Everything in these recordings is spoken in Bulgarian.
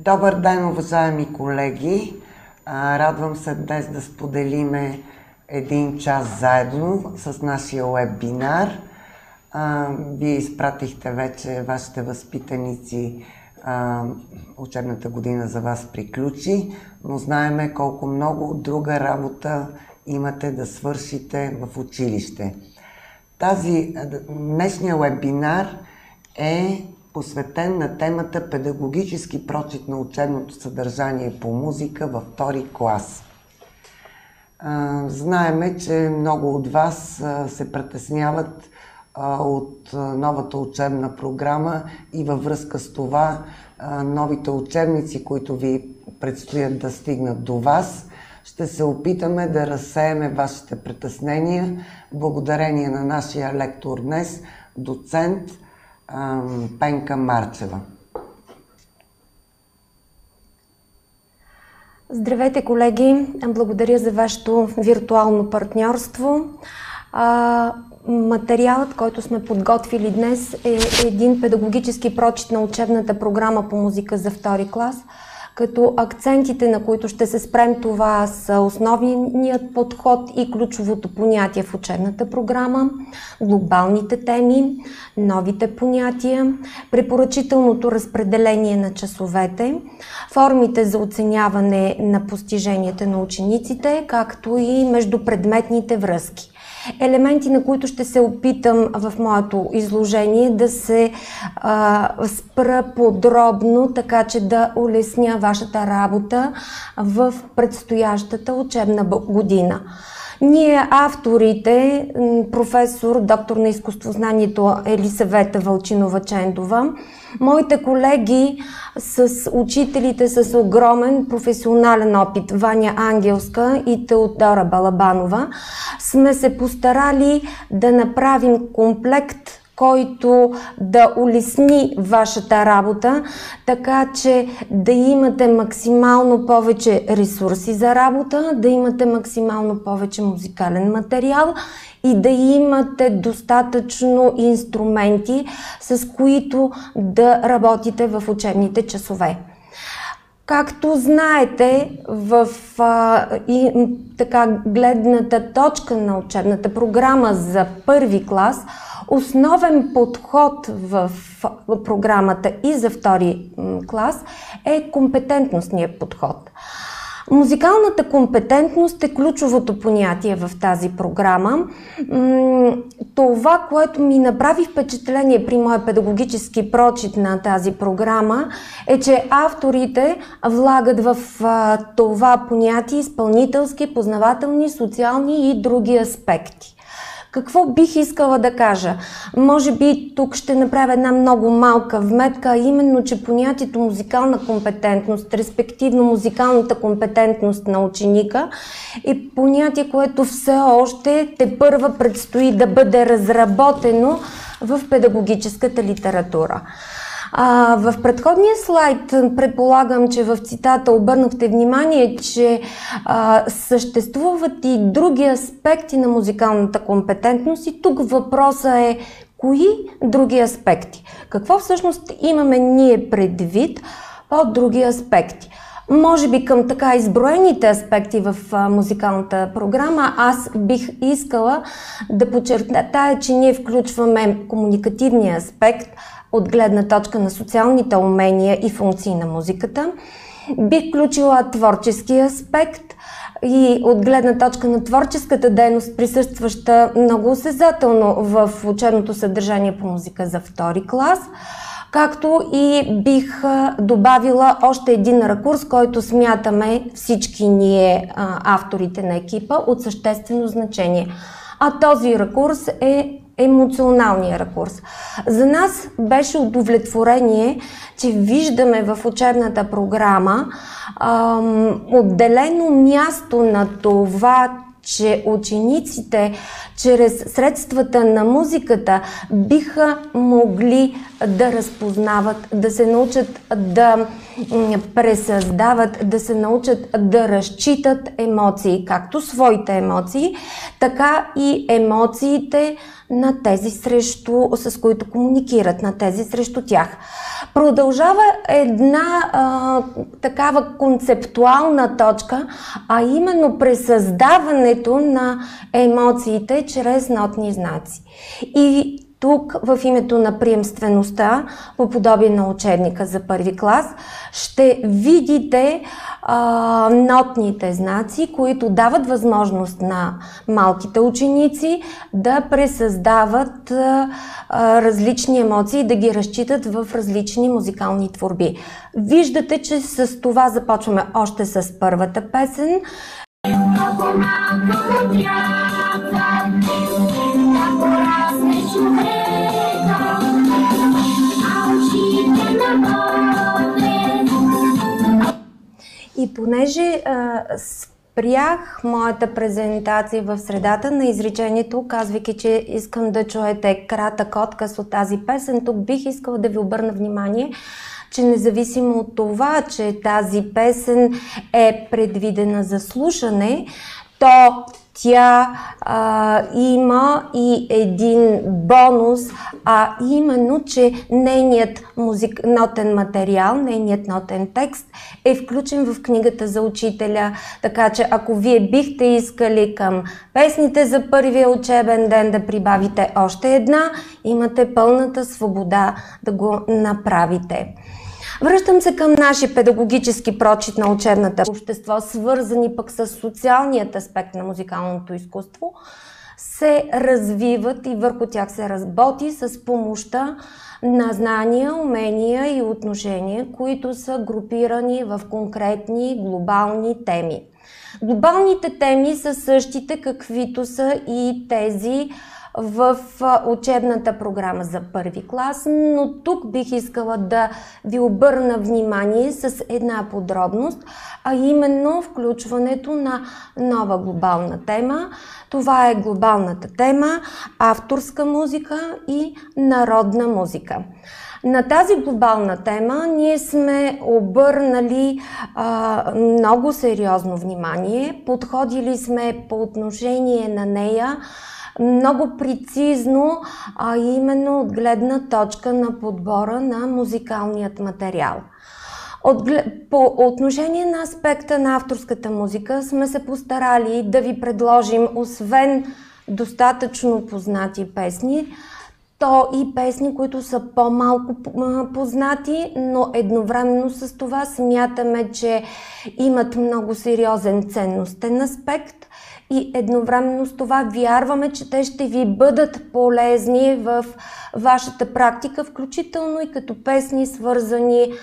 Добър ден, уважаеми колеги! Радвам се днес да споделиме един час заедно с нашия вебинар. Вие изпратихте вече вашите възпитаници, учебната година за вас приключи, но знаеме колко много друга работа имате да свършите в училище. Днешния вебинар е посветен на темата педагогически прочит на учебното съдържание по музика във втори клас. Знаеме, че много от вас се притесняват от новата учебна програма и във връзка с това новите учебници, които ви предстоят да стигнат до вас. Ще се опитаме да разсееме вашите притеснения благодарение на нашия лектор днес, доцент Пенка Марчева. Здравейте, колеги! Благодаря за вашето виртуално партньорство. Материалът, който сме подготвили днес, е един педагогически прочит на учебната програма по музика за втори клас, като акцентите, на които ще се спрем, това са основният подход и ключовото понятие в учебната програма, глобалните теми, новите понятия, препоръчителното разпределение на часовете, формите за оценяване на постиженията на учениците, както и междупредметните връзки. Елементи, на които ще се опитам в моето изложение да се спра подробно, така че да улесня вашата работа в предстоящата учебна година. Ние, авторите, професор, доктор на изкуствознанието Елисавета Вълчинова-Чендова, моите колеги с учителите с огромен професионален опит Ваня Ангелска и Теодора Балабанова, сме се постарали да направим комплект, който да улесни вашата работа, така че да имате максимално повече ресурси за работа, да имате максимално повече музикален материал и да имате достатъчно инструменти, с които да работите в учебните часове. Както знаете, в гледната точка на учебната програма за първи клас, основен подход в програмата и за втори клас е компетентностният подход. Музикалната компетентност е ключовото понятие в тази програма. Това, което ми направи впечатление при моя педагогически прочит на тази програма, е, че авторите влагат в това понятие изпълнителски, познавателни, социални и други аспекти. Какво бих искала да кажа? Може би тук ще направя една много малка вметка, а именно, че понятието музикална компетентност, респективно музикалната компетентност на ученика, е понятие, което все още тепърва предстои да бъде разработено в педагогическата литература. В предходния слайд предполагам, че в цитата обърнахте внимание, че съществуват и други аспекти на музикалната компетентност и тук въпросът е кои други аспекти? Какво всъщност имаме ние предвид под други аспекти? Може би към така изброените аспекти в музикалната програма аз бих искала да подчертая, че ние включваме комуникативния аспект от гледна точка на социалните умения и функции на музиката. Бих включила творческия аспект и от гледна точка на творческата дейност, присъстваща много осезателно в учебното съдържание по музика за втори клас, както и бих добавила още един ракурс, който смятаме всички ние, авторите на екипа, от съществено значение. А този ракурс е емоционалния ракурс. За нас беше удовлетворение, че виждаме в учебната програма отделено място на това, че учениците чрез средствата на музиката биха могли да разпознават, да се научат да пресъздават, да се научат да разчитат емоции, както своите емоции, така и емоциите на тези с които комуникират, на тези срещу тях. Продължава една такава концептуална точка, а именно пресъздаването на емоциите чрез нотни знаци. И тук, в името на приемствеността, по подобие на учебника за първи клас, ще видите нотните знаци, които дават възможност на малките ученици да пресъздават различни емоции, да ги разчитат в различни музикални творби. Виждате, че с това започваме още с първата песен. И понеже спрях моята презентация в средата на изречението, казвайки, че искам да чуете кратък отказ от тази песен, тук бих искала да ви обърна внимание, че независимо от това, че тази песен е предвидена за слушане, то тя има и един бонус, а именно, че нейният нотен материал, нейният нотен текст е включен в книгата за учителя, така че ако вие бихте искали към песните за първия учебен ден да прибавите още една, имате пълната свобода да го направите. Връщам се към нашия педагогически прочит на учебната общество, свързани пък с социалният аспект на музикалното изкуство, се развиват и върху тях се работи с помощта на знания, умения и отношения, които са групирани в конкретни глобални теми. Глобалните теми са същите, каквито са и тези в учебната програма за първи клас, но тук бих искала да ви обърна внимание с една подробност, а именно включването на нова глобална тема. Това е глобалната тема авторска музика и народна музика. На тази глобална тема ние сме обърнали много сериозно внимание, подходили сме по отношение на нея много прецизно, а именно от гледна точка на подбора на музикалният материал. По отношение на аспекта на авторската музика сме се постарали да ви предложим, освен достатъчно познати песни, то и песни, които са по-малко познати, но едновременно с това смятаме, че имат много сериозен ценностен аспект и едновременно с това вярваме, че те ще ви бъдат полезни в вашата практика, включително и като песни, свързани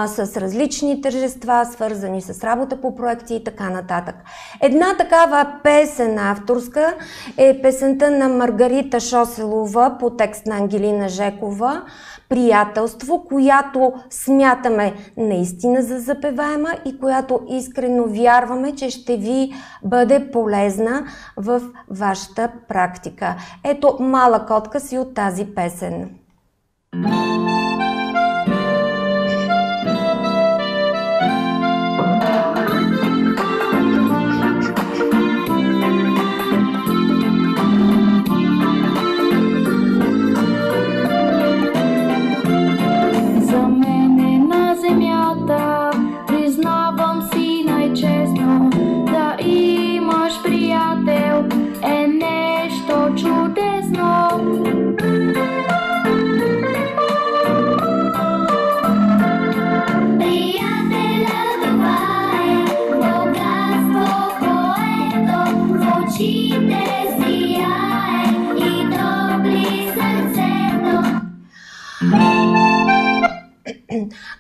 с различни тържества, свързани с работа по проекти и така нататък. Една такава песен авторска е песента на Маргарита Шоселова по текст на Ангелина Жекова "Приятелство", която смятаме наистина за запеваема и която искрено вярваме, че ще ви бъде полезна в вашата практика. Ето малък отказ и от тази песен.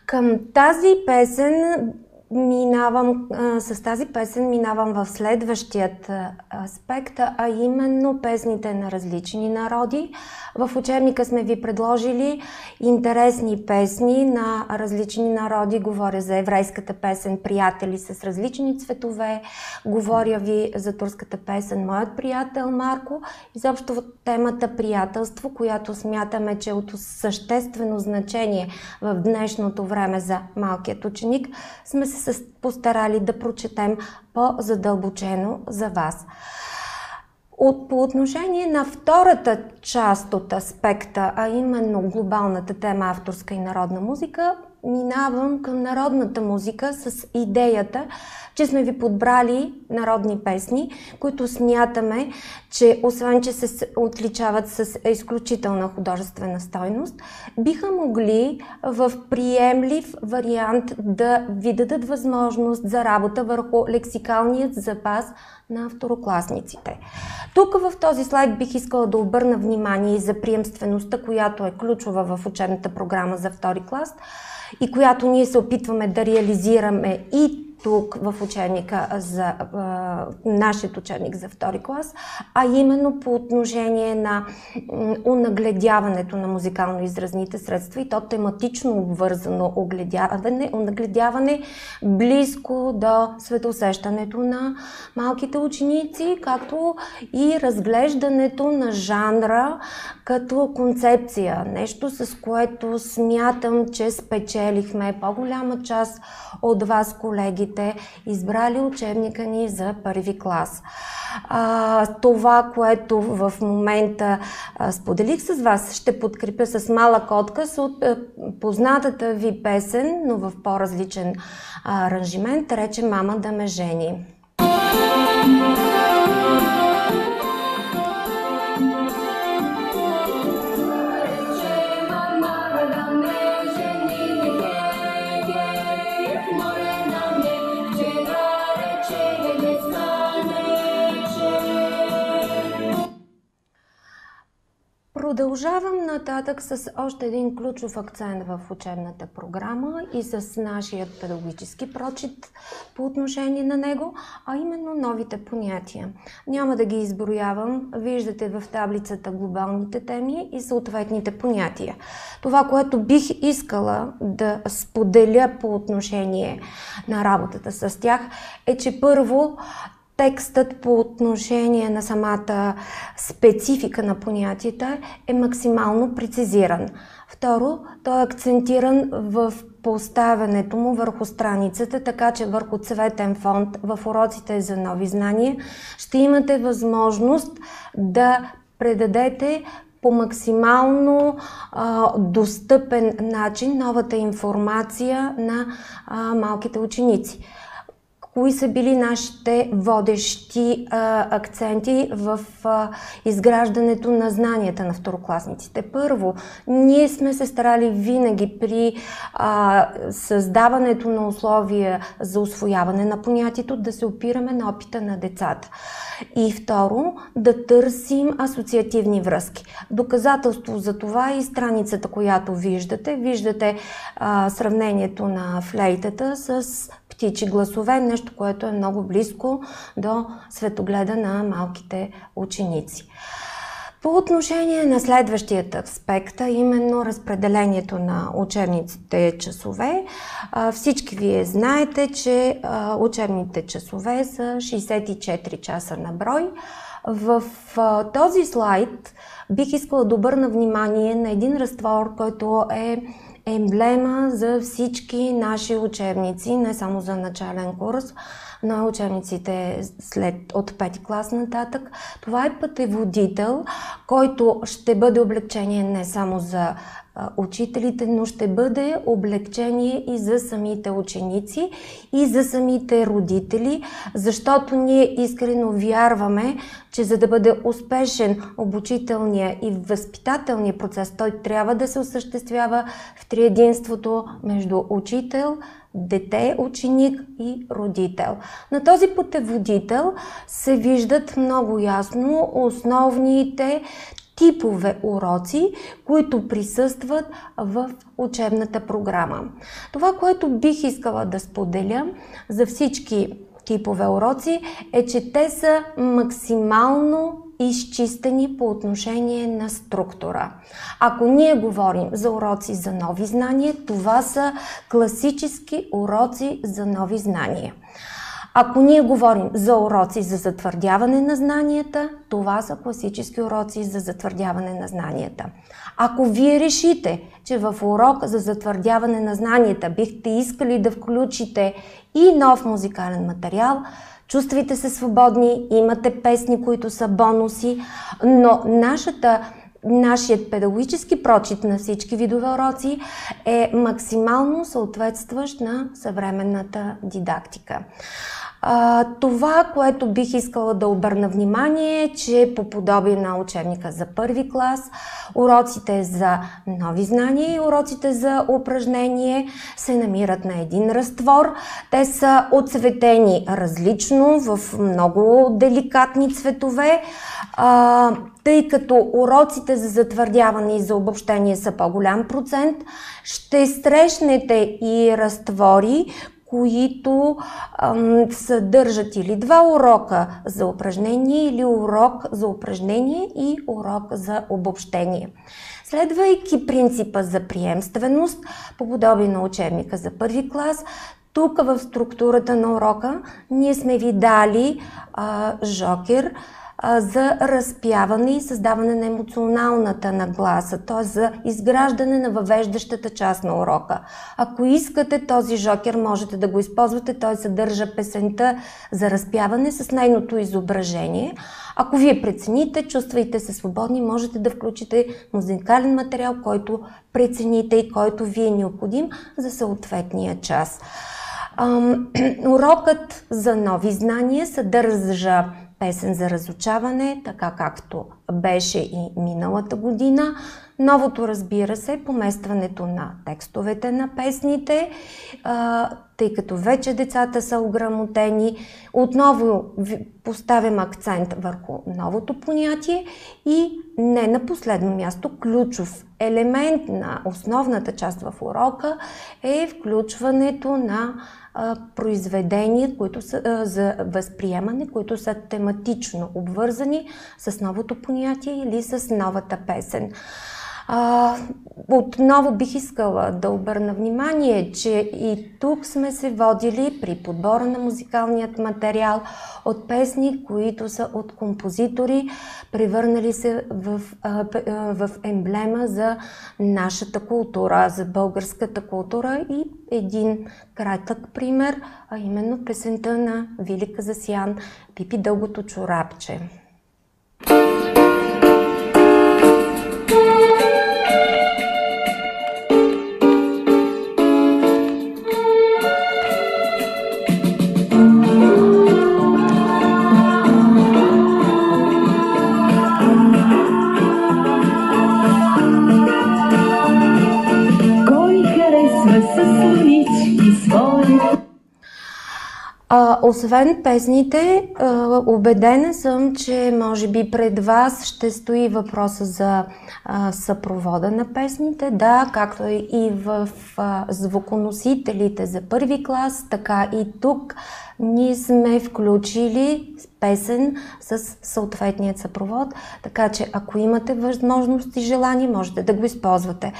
Към тази песен с тази песен минавам в следващият аспект, а именно песните на различни народи. В учебника сме ви предложили интересни песни на различни народи. Говоря за еврейската песен "Приятели с различни цветове", говоря ви за турската песен "Моят приятел Марко", изобщо темата приятелство, която смятаме, че е от съществено значение в днешното време за малкият ученик, сме се постарали да прочетем по-задълбочено за вас. По отношение на втората част от аспекта, а именно глобалната тема авторска и народна музика, минавам към народната музика с идеята, че сме ви подбрали народни песни, които смятаме, че освен, че се отличават с изключителна художествена стойност, биха могли в приемлив вариант да ви дадат възможност за работа върху лексикалният запас на второкласниците. Тук в този слайд бих искала да обърна внимание и за приемствеността, която е ключова в учебната програма за втори клас и която ние се опитваме да реализираме и тук в учебника за нашия учебник за втори клас, а именно по отношение на онагледяването на музикално-изразните средства и то тематично обвързано онагледяване близко до светоусещането на малките ученици, както и разглеждането на жанра като концепция. Нещо, с което смятам, че спечелихме по-голяма част от вас, колегите, избрали учебника ни за първи клас. Това, което в момента споделих с вас, ще подкрепя с малък отказ от познатата ви песен, но в по-различен аранжимент, рече "Мама да ме жени". Продължавам нататък с още един ключов акцент в учебната програма и с нашия педагогически прочит по отношение на него, а именно новите понятия. Няма да ги изброявам, виждате в таблицата глобалните теми и съответните понятия. Това, което бих искала да споделя по отношение на работата с тях, е, че първо, текстът по отношение на самата специфика на понятията е максимално прецизиран. Второ, той е акцентиран в поставянето му върху страницата, така че върху цветен фонд в уроците за нови знания ще имате възможност да предадете по максимално достъпен начин новата информация на малките ученици. Кои са били нашите водещи акценти в изграждането на знанията на второкласниците? Първо, ние сме се старали винаги при създаването на условия за усвояване на понятието да се опираме на опита на децата. И второ, да търсим асоциативни връзки. Доказателство за това е и страницата, която виждате. Виждате сравнението на флейтата с птичи гласове, нещо, което е много близко до светогледа на малките ученици. По отношение на следващият аспект, именно разпределението на учебните часове, всички вие знаете, че учебните часове са 64 часа на брой. В този слайд бих искала да обърна внимание на един разтвор, който е емблема за всички наши учебници, не само за начален курс, но и учебниците от 5-ти клас нататък. Това е пътеводител, който ще бъде облегчение не само за учителите, но ще бъде облегчение и за самите ученици и за самите родители, защото ние искрено вярваме, че за да бъде успешен обучителния и възпитателния процес, той трябва да се осъществява в триединството между учител, дете, ученик и родител. На този пътеводител се виждат много ясно основните типове уроци, които присъстват в учебната програма. Това, което бих искала да споделя за всички типове уроци, е, че те са максимално изчистени по отношение на структура. Ако ние говорим за уроци за нови знания, това са класически уроци за нови знания. Ако ние говорим за уроци за затвърдяване на знанията, това са класически уроци за затвърдяване на знанията. Ако вие решите, че в урок за затвърдяване на знанията бихте искали да включите и нов музикален материал, чувствайте се свободни, имате песни, които са бонуси, но нашият педагогически прочит на всички видове уроци е максимално съответстващ на съвременната дидактика. Това, което бих искала да обърна внимание, е, че по подобие на учебника за първи клас, уроците за нови знания и уроците за упражнение се намират на един разтвор. Те са оцветени различно в много деликатни цветове, тъй като уроците за затвърдяване и за обобщение са по-голям процент. Ще срещнете и разтвори, които съдържат или два урока за упражнение, или урок за упражнение и урок за обобщение. Следвайки принципа за приемственост, по подобие на учебника за първи клас, тук в структурата на урока ние сме ви дали жокер за разпяване и създаване на емоционалната нагласа, т.е. за изграждане на въвеждащата част на урока. Ако искате, този жокер можете да го използвате, той съдържа песента за разпяване с нейното изображение. Ако вие прецените, чувствайте се свободни, можете да включите музикален материал, който прецените и който ви е необходим за съответния час. Урокът за нови знания съдържа песен за разучаване, така както беше и миналата година. Новото, разбира се, поместването на текстовете на песните, тъй като вече децата са ограмотени. Отново поставям акцент върху новото понятие и не на последно място, ключов елемент на основната част в урока е включването на произведения, които са за възприемане, които са тематично обвързани с новото понятие или с новата песен. Отново бих искала да обърна внимание, че и тук сме се водили при подбора на музикалният материал от песни, които са от композитори, превърнали се в емблема за нашата култура, за българската култура, и един кратък пример, а именно песента на Вили Казасян "Пипи дългото чорапче". Освен песните, убедена съм, че може би пред вас ще стои въпроса за съпровода на песните. Да, както и в звуконосителите за първи клас, така и тук ние сме включили песен с съответният съпровод, така че ако имате възможност и желание, можете да го използвате.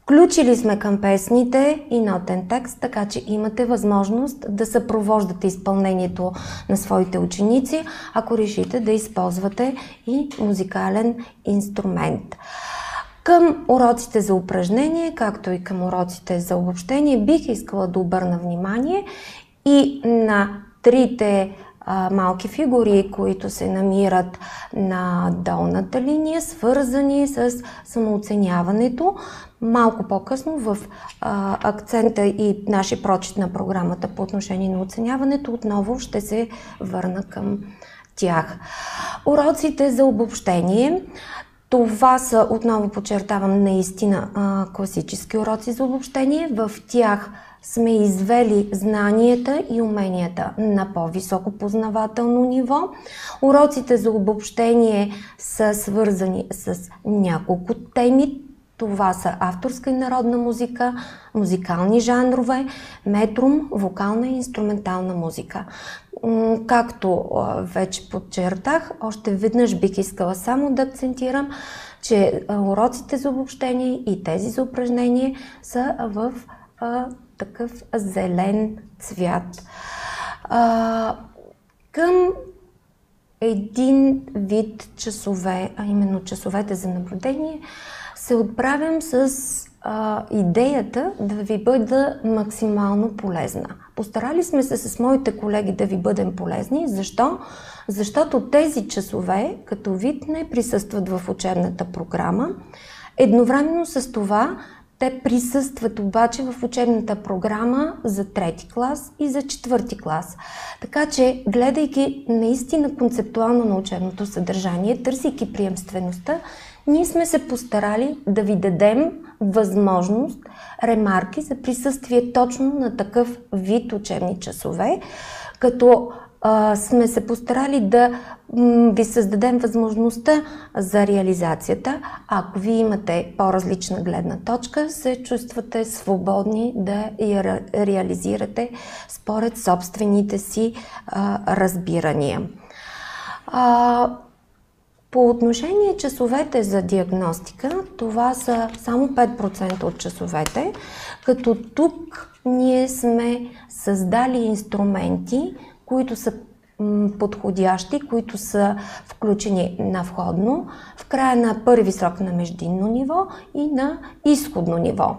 Включили сме към песните и нотен текст, така че имате възможност да съпровождате изпълнението на своите ученици, ако решите да използвате и музикален инструмент. Към уроците за упражнение, както и към уроците за обобщение, бих искала да обърна внимание и на трите малки фигури, които се намират на долната линия, свързани с самооценяването. Малко по-късно в акцента и нашия прочит на програмата по отношение на оценяването отново ще се върна към тях. Уроците за обобщение. Това са, отново подчертавам, наистина класически уроци за обобщение. В тях сме извели знанията и уменията на по-високо познавателно ниво. Уроците за обобщение са свързани с няколко теми. Това са авторска и народна музика, музикални жанрове, метрум, вокална и инструментална музика. Както вече подчертах, още веднъж бих искала само да акцентирам, че уроците за обобщение и тези за упражнение са в такъв зелен цвят. Към един вид часове, а именно часовете за наблюдение, се отправям с идеята да ви бъда максимално полезна. Постарали сме се с моите колеги да ви бъдем полезни. Защо? Защото тези часове като вид не присъстват в учебната програма. Едновременно с това те присъстват обаче в учебната програма за 3-ти клас и за 4-ти клас. Така че, гледайки наистина концептуално на учебното съдържание, търсейки приемствеността, ние сме се постарали да ви дадем възможност, ремарки за присъствие точно на такъв вид учебни часове, като сме се постарали да ви създадем възможността за реализацията. Ако ви имате по-различна гледна точка, се чувствате свободни да я реализирате според собствените си разбирания. По отношение часовете за диагностика, това са само 5% от часовете, като тук ние сме създали инструменти, които са подходящи, които са включени на входно, в края на първи срок на междинно ниво и на изходно ниво.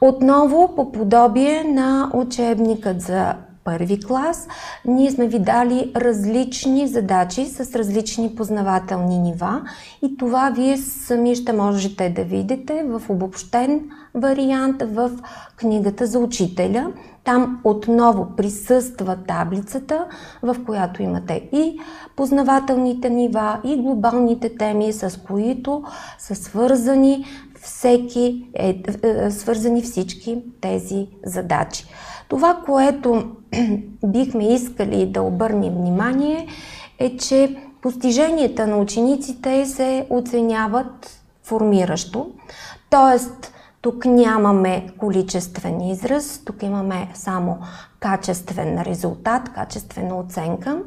Отново, по подобие на учебникът за първи клас, ние сме ви дали различни задачи с различни познавателни нива и това вие сами ще можете да видите в обобщен вариант в книгата за учителя. Там отново присъства таблицата, в която имате и познавателните нива, и глобалните теми, с които са свързани всички тези задачи. Това, което бихме искали да обърнем внимание, е, че постиженията на учениците се оценяват формиращо, т.е. тук нямаме количествен израз, тук имаме само качествен резултат, качествена оценка.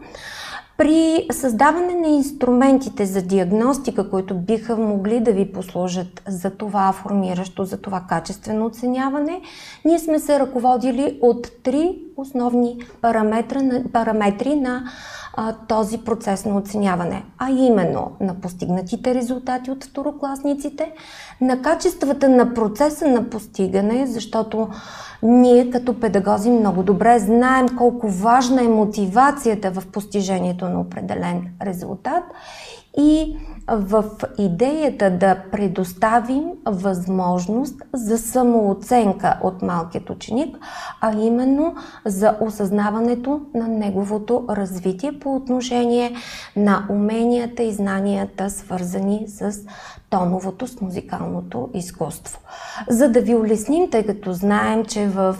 При създаване на инструментите за диагностика, които биха могли да ви послужат за това формиращо, за това качествено оценяване, ние сме се ръководили от 3 основни параметри на този процес на оценяване, а именно на постигнатите резултати от второкласниците, на качествата на процеса на постигане, защото ние като педагози много добре знаем колко важна е мотивацията в постижението на определен резултат и в идеята да предоставим възможност за самооценка от малкият ученик, а именно за осъзнаването на неговото развитие по отношение на уменията и знанията, свързани с тоновото, с музикалното изкуство. За да ви улесним, тъй като знаем, че в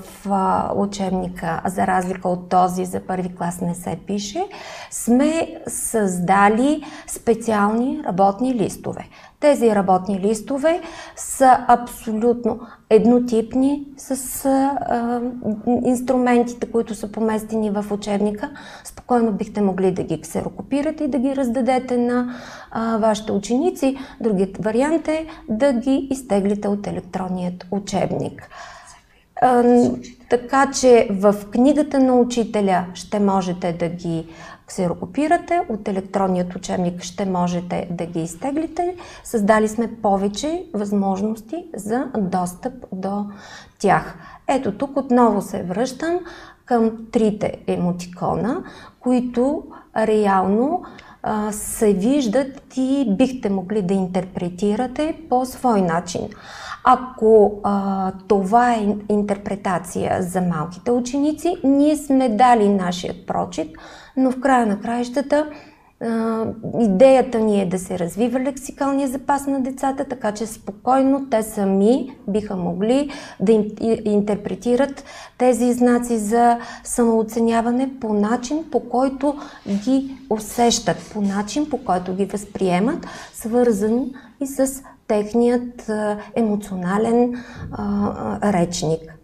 учебника, за разлика от този за първи клас не се пише, сме създали специални работни листове. Тези работни листове са абсолютно еднотипни с инструментите, които са поместени в учебника. Спокойно бихте могли да ги ксерокопирате и да ги раздадете на вашите ученици. Другият вариант е да ги изтеглите от електронният учебник. Така че в книгата на учителя ще можете да ги ксерокопирате, от електронният учебник ще можете да ги изтеглите. Създали сме повече възможности за достъп до тях. Ето тук отново се връщам към 3 емотикона, които реално се виждат и бихте могли да интерпретирате по свой начин. Ако това е интерпретация за малките ученици, ние сме дали нашият прочит, но в края на краищата Идеята ни е да се развива лексикалния запас на децата, така че спокойно те сами биха могли да интерпретират тези знаци за самооценяване по начин, по който ги усещат, по начин, по който ги възприемат, свързан и с техният емоционален речник.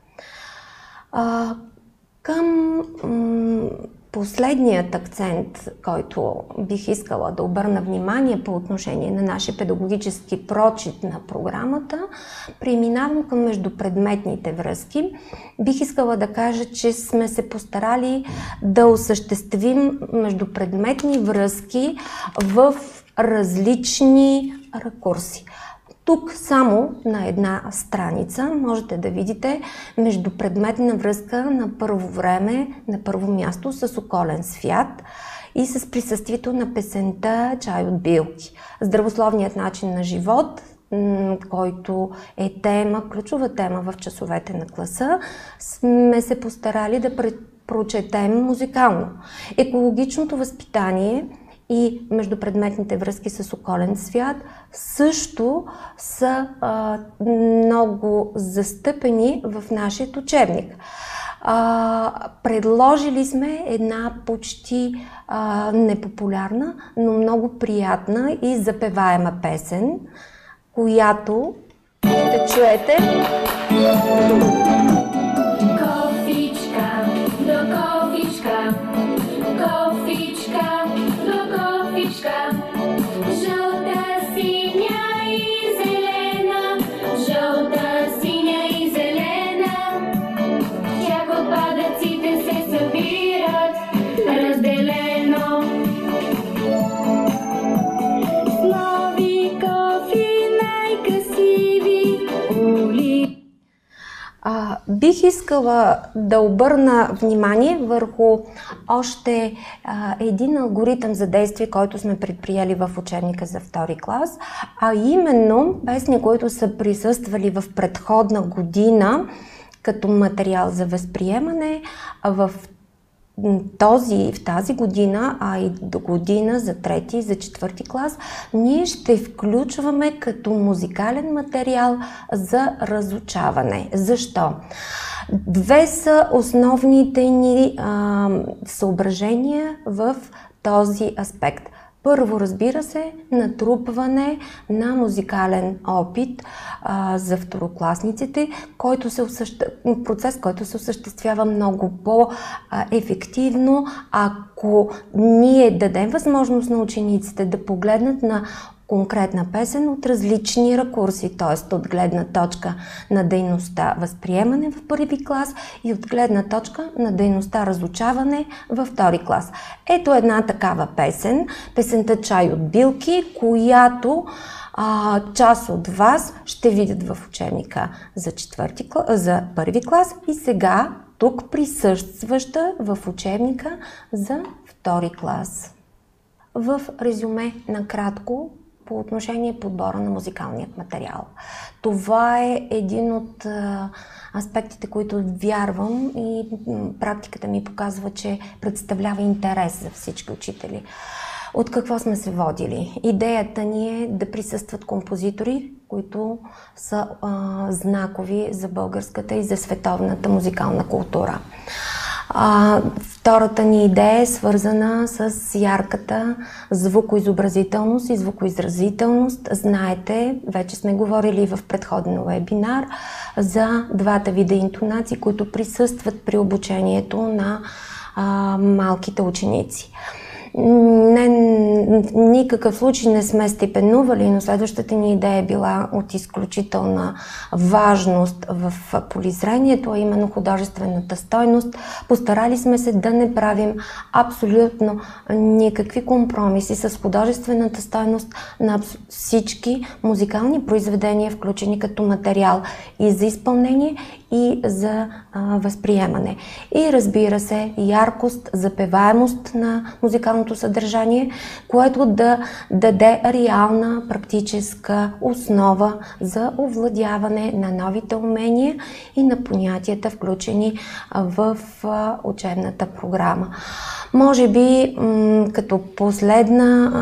Към последният акцент, който бих искала да обърна внимание по отношение на нашия педагогически прочит на програмата, преминавам към междупредметните връзки. Бих искала да кажа, че сме се постарали да осъществим междупредметни връзки в различни ракурси. Тук само на една страница можете да видите междупредметна връзка на първо време, на първо място с околен свят и с присъствието на песента "Чай от билки". Здравословният начин на живот, който е ключова тема в часовете на класа, сме се постарали да прочетем музикално. Екологичното възпитание и междупредметните връзки с околен свят също са много застъпени в нашия учебник. Предложили сме една почти непопулярна, но много приятна и запеваема песен, която ще чуете. Кофичка до кофичка, кофичка до кофичка, жълта, синя и зелена, жълта, синя и зелена. Тях отпадъците се събират разделено. Нови кофи, най-красиви ули. Бих искала да обърна внимание върху още един алгоритъм за действие, който сме предприели в учебника за втори клас, а именно песни, които са присъствали в предходна година като материал за възприемане, в тази година, а и до година за трети и за четвърти клас, ние ще включваме като музикален материал за разучаване. Защо? Две са основните ни съображения в този аспект. Първо, разбира се, натрупване на музикален опит за второкласниците, процес, който се осъществява много по-ефективно, ако ние дадем възможност на учениците да погледнат на конкретна песен от различни ракурси, т.е. от гледна точка на дейността възприемане в първи клас и от гледна точка на дейността разучаване във втори клас. Ето една такава песен, песента "Чай от билки", която част от вас ще видят в учебника за първи клас и сега тук присъстваща в учебника за втори клас. В резюме накратко по отношение подбора на музикалният материал. Това е един от аспектите, които вярвам и практиката ми показва, че представлява интерес за всички учители. От какво сме се водили? Идеята ни е да присъстват композитори, които са знакови за българската и за световната музикална култура. Втората ни идея е свързана с ярката звукоизобразителност и звукоизразителност. Знаете, вече сме говорили в предходен вебинар за двата вида интонации, които присъстват при обучението на малките ученици. Никакъв случай не сме степенували, но следващата ни идея е била от изключителна важност в полизрението, а именно художествената стойност. Постарали сме се да не правим абсолютно никакви компромиси с художествената стойност на всички музикални произведения, включени като материал и за изпълнение, и за възприемане. И разбира се, яркост, запеваемост на музикалното съдържание, което да даде реална практическа основа за овладяване на новите умения и на понятията, включени в учебната програма. Може би като последна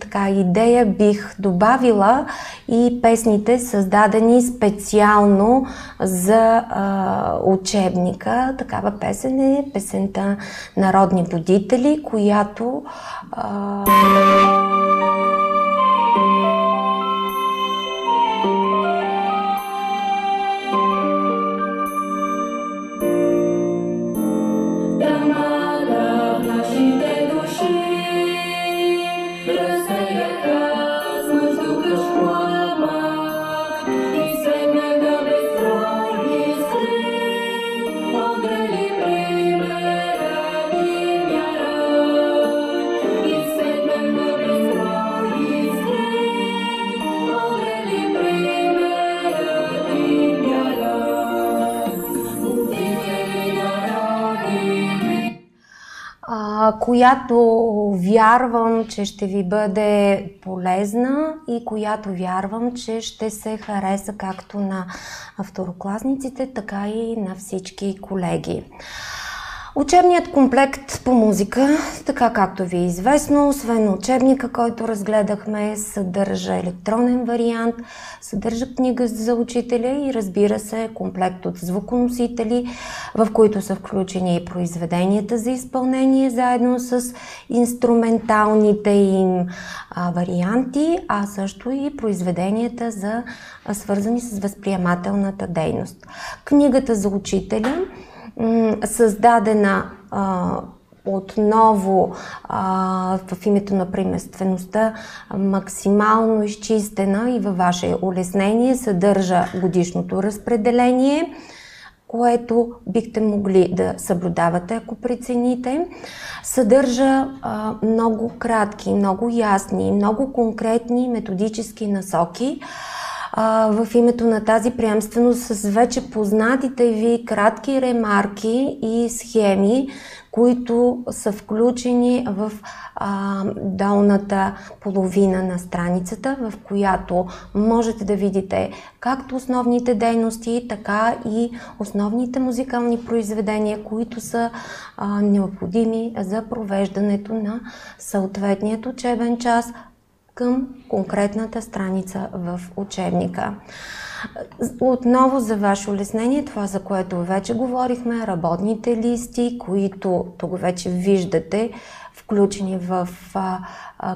така идея бих добавила и песните, създадени специално за учебника. Такава песен е песента "Народни будители", която която вярвам, че ще ви бъде полезна и която вярвам, че ще се хареса както на второкласниците, така и на всички колеги. Учебният комплект по музика, така както ви е известно, освен учебника, който разгледахме, съдържа електронен вариант, съдържа книга за учителя и, разбира се, комплект от звуконосители, в които са включени и произведенията за изпълнение, заедно с инструменталните им варианти, а също и произведенията свързани с възприемателната дейност. Книгата за учителя, създадена отново в името на приемствеността, максимално изчистена и във ваше улеснение, съдържа годишното разпределение, което бихте могли да съблюдавате, ако прецените. Съдържа много кратки, много ясни, много конкретни методически насоки в името на тази приемственост с вече познатите ви кратки ремарки и схеми, които са включени в долната половина на страницата, в която можете да видите както основните дейности, така и основните музикални произведения, които са необходими за провеждането на съответният учебен час към конкретната страница в учебника. Отново за ваше улеснение, това, за което вече говорихме, работните листи, които тук вече виждате, включени в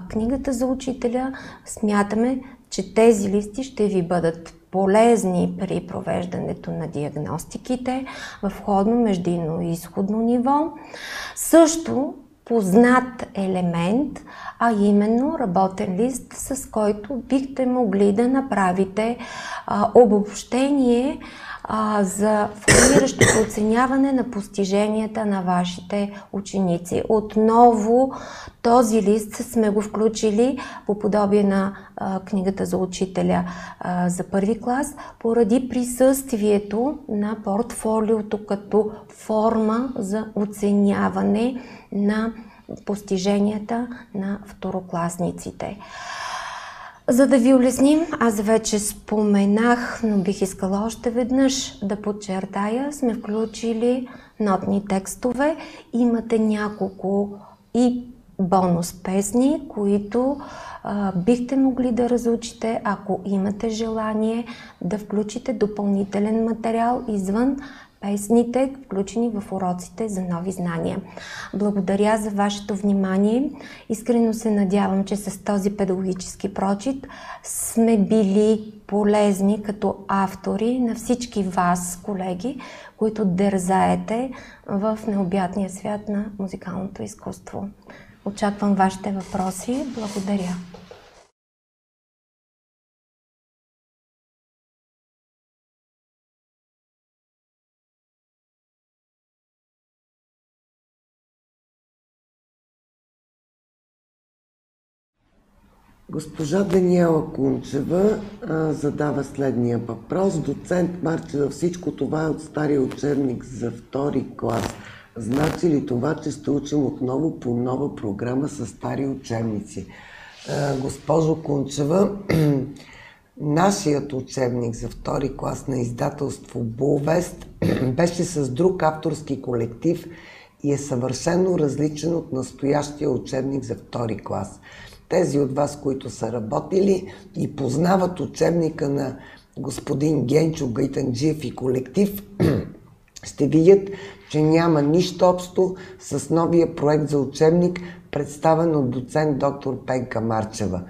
книгата за учителя, смятаме, че тези листи ще ви бъдат полезни при провеждането на диагностиките в входно, междинно и изходно ниво. Също познат елемент, а именно работен лист, с който бихте могли да направите обобщение за формиращото оценяване на постиженията на вашите ученици. Отново този лист сме го включили по подобие на книгата за учителя за първи клас, поради присъствието на портфолиото като форма за оценяване на постиженията на второкласниците. За да ви улесним, аз вече споменах, но бих искала още веднъж да подчертая, сме включили нотни текстове. Имате няколко и бонус песни, които бихте могли да разучите, ако имате желание да включите допълнителен материал извън песните, включени в уроците за нови знания. Благодаря за вашето внимание. Искрено се надявам, че с този педагогически прочит сме били полезни като автори на всички вас, колеги, които дързаете в необятния свят на музикалното изкуство. Очаквам вашите въпроси. Благодаря. Госпожа Даниела Кунчева задава следния въпрос. Доцент Марчева, всичко това е от стария учебник за втори клас. Значи ли това, че ще учим отново по нова програма с стари учебници? Госпожо Кунчева, нашият учебник за втори клас на издателство Булвест беше с друг авторски колектив и е съвършено различен от настоящия учебник за втори клас. Тези от вас, които са работили и познават учебника на господин Генчо Гайтанджиев и колектив, ще видят, че няма нищо общо с новия проект за учебник, представен от доцент доктор Пенка Марчева.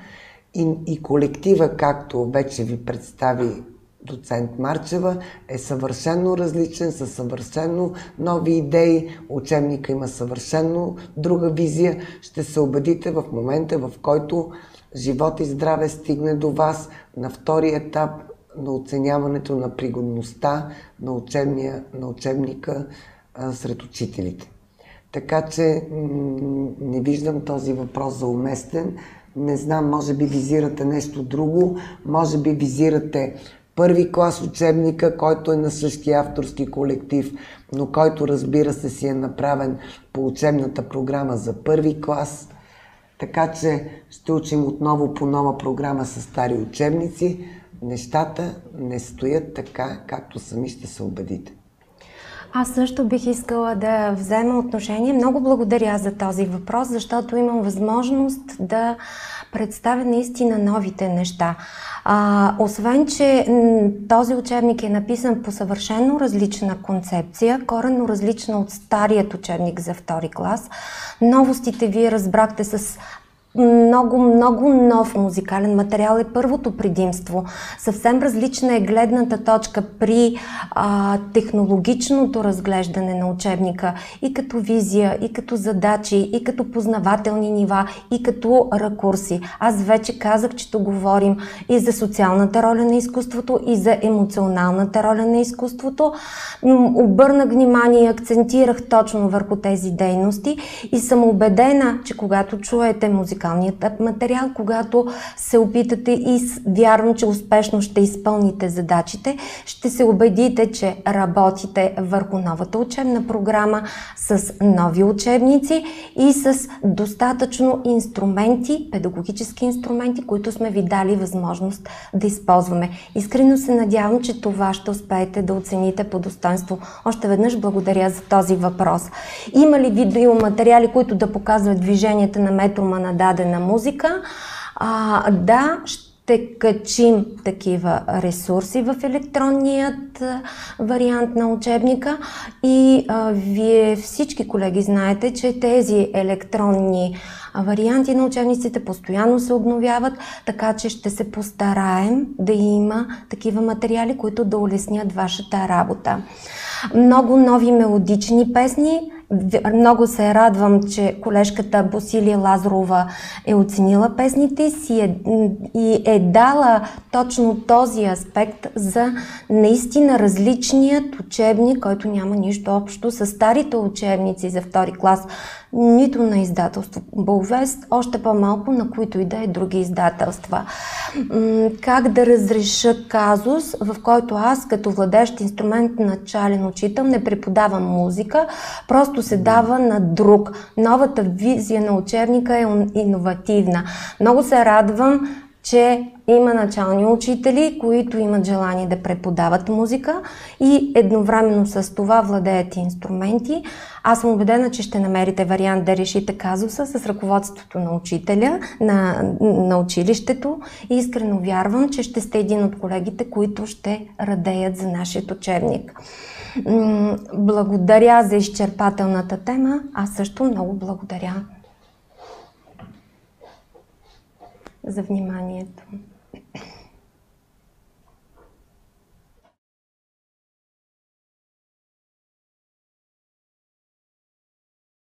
И колектива, както вече ви представи доцент Марчева, е съвършено различен, със съвършено нови идеи. Учебника има съвършено друга визия. Ще се убедите в момента, в който живот и здраве стигне до вас на втори етап на оценяването на пригодността на учебника сред учителите. Така че не виждам този въпрос за уместен. Не знам, може би визирате нещо друго, може би визирате първи клас учебника, който е на същия авторски колектив, но който, разбира се, си е направен по учебната програма за първи клас. Така че ще учим отново по нова програма с стари учебници. Нещата не стоят така, както сами ще се убедите. Аз също бих искала да взема отношение. Много благодаря за този въпрос, защото имам възможност да представя наистина новите неща. Освен, че този учебник е написан по съвършено различна концепция, коренно различна от старият учебник за втори клас, новостите вие разбрахте с много нов музикален материал е първото предимство. Съвсем различна е гледната точка при технологичното разглеждане на учебника и като визия, и като задачи, и като познавателни нива, и като ракурси. Аз вече казах, че тук говорим и за социалната роля на изкуството, и за емоционалната роля на изкуството. Обърнах внимание и акцентирах точно върху тези дейности и съм убедена, че когато чуете музикалният материал, когато се опитате и вярвам, че успешно ще изпълните задачите, ще се убедите, че работите върху новата учебна програма с нови учебници и с достатъчно инструменти, педагогически инструменти, които сме ви дали възможност да използваме. Искрено се надявам, че това ще успеете да оцените по достоинство. Още веднъж благодаря за този въпрос. Има ли видеоматериали, които да показват движенията на метрума на дадена музика? Да, ще качим такива ресурси в електронният вариант на учебника и вие всички колеги знаете, че тези електронни варианти на учебниците постоянно се обновяват, така че ще се постараем да има такива материали, които да улеснят вашата работа. Много нови мелодични песни. Много се радвам, че колежката Босилия Лазарова е оценила песните си и е дала точно този аспект за наистина различният учебник, който няма нищо общо с старите учебници за втори клас, нито на издателство Булвест, още по-малко на които и да е други издателства. Как да разреша казус, в който аз като владеещ инструмент начален учител не преподавам музика, просто се дава на друг. Новата визия на учебника е иновативна. Много се радвам, че има начални учители, които имат желание да преподават музика и едновременно с това владеят инструменти. Аз съм убедена, че ще намерите вариант да решите казуса с ръководството на учителя, на училището и искрено вярвам, че ще сте един от колегите, които ще радеят за нашия учебник. Благодаря за изчерпателната тема. Аз също много благодаря за вниманието.